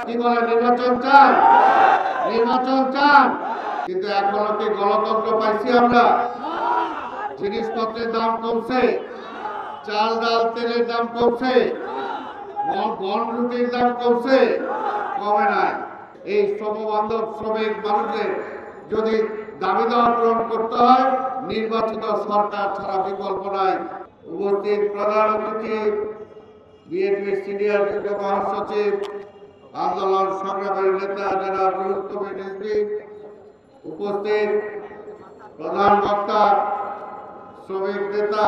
কি বলে নির্বাচন চান? নির্বাচন চান? কিন্তু এখনো কি গণতন্ত্র পাইছি আমরা? জিনিসপত্রের দাম কমছে, চাল ডাল তেলের দাম কমছে, গম রুটির দাম কমছে, কমে নাই। এই শ্রমবান্ধব শ্রমিক মানুষদের যদি দাবি দাওয়া পূরণ করতে হয়, নির্বাচিত সরকার ছাড়া বিকল্প নাই। উপস্থিত প্রধান অতিথি, বিএনপির সিনিয়র যুগ্ম মহাসচিব, আন্দোলন সংগ্রামের নেতা যারা বৃহত্তম নেত্রী, উপস্থিত প্রধান বক্তা, শ্রমিক নেতা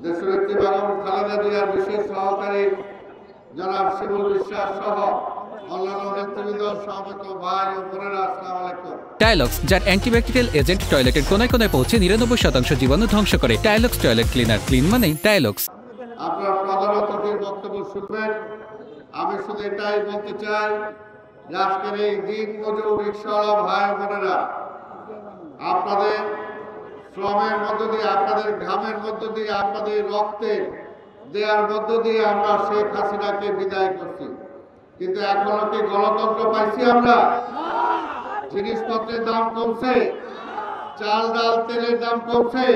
দেশনেত্রী বেগম খালেদা জিয়ার বিশেষ সহকারী জনাব শিবুল বিশ্বাস সহ অন্যান্য নেতৃবৃন্দ, সমবেত ভাই ও বোনেরা, আসসালামু আলাইকুম। টাইলক্স, যার অ্যান্টিব্যাকটেরিয়াল এজেন্ট টয়লেটের কোনায় কোনায় পৌঁছে 99% জীবাণু ধ্বংস করে। টাইলক্স টয়লেট ক্লিনার, ক্লিন মানে টাইলক্স। আপনারা প্রধান অতিথির বক্তব্য শুনবেন। আমি শুধু এটাই বলতে চাই যে আজকের এই দিন মজুর রিক্সাওয়ালা ভাই বোনেরা, আপনাদের শ্রমের মধ্য দিয়ে, আপনাদের ঘামের মধ্য দিয়ে, আপনাদের রক্তের দেওয়ার মধ্য দিয়ে আমরা শেখ হাসিনাকে বিদায় করছি। কিন্তু এখনো কি গণতন্ত্র পাইছি আমরা? জিনিসপত্রের দাম কমছে, চাল ডাল তেলের দাম কমছে,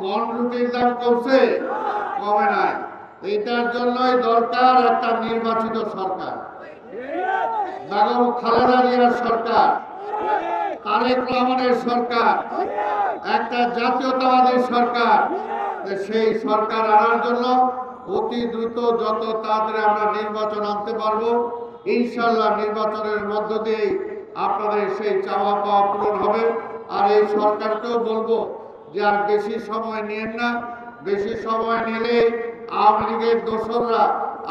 গম রুটির দাম কমছে, কমে নাই। এটার জন্যই দরকার একটা নির্বাচিত সরকার, বেগম খালেদা জিয়ার সরকার, তারেক রহমানের সরকার, একটা জাতীয়তাবাদী সরকার। সেই সরকার আনার জন্য অতি দ্রুত যত তাড়াতাড়ি আমরা নির্বাচন আনতে পারবো, ইনশাল্লাহ নির্বাচনের মধ্য দিয়ে আপনাদের সেই চাওয়া পাওয়া পূরণ হবে। আর এই সরকারকেও বলবো যে আর বেশি সময় নিয়েন না। বেশি সময় নিলে আওয়ামী লীগের দোসররা,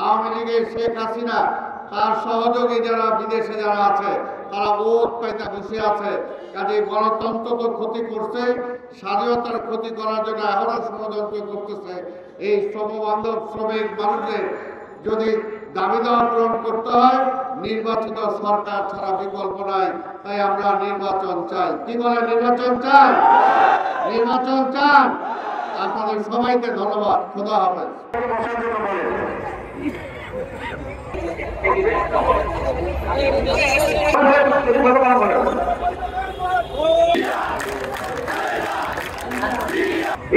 আওয়ামী লীগের শেখ হাসিনা, তার সহযোগী যারা বিদেশে যারা আছে, তারা ভোট পাইতে বসে আছে। কাজে গণতন্ত্র তো ক্ষতি করছে, স্বাধীনতার ক্ষতি করার জন্য এখনো ষড়যন্ত্র করতেছে। এই শ্রমবান্ধব শ্রমিক মানুষদের যদি দাবি দাওয়া পূরণ করতে হয়, নির্বাচিত সরকার ছাড়া বিকল্প নাই। তাই আমরা নির্বাচন চাই। কি বলে নির্বাচন চান? নির্বাচন চান? আপনাদের সবাইকে ধন্যবাদ। খোদা হাফেজ।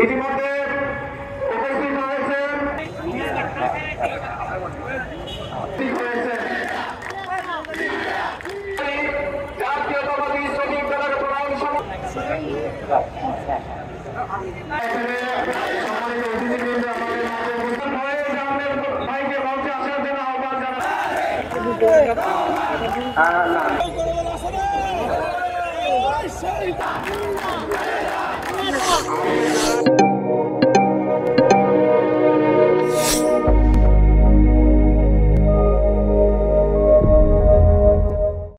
ইতিমধ্যে উপস্থিত হয়েছেন জাতীয়তাবাদী শ্রমিক দলের প্রধান সম্মানিত অতিথিবৃন্দ, আমাদের মাঝে উপস্থিত হয়েছে, আমাদের ভাইকে মঞ্চে আসার জন্য আহ্বান জানাচ্ছি।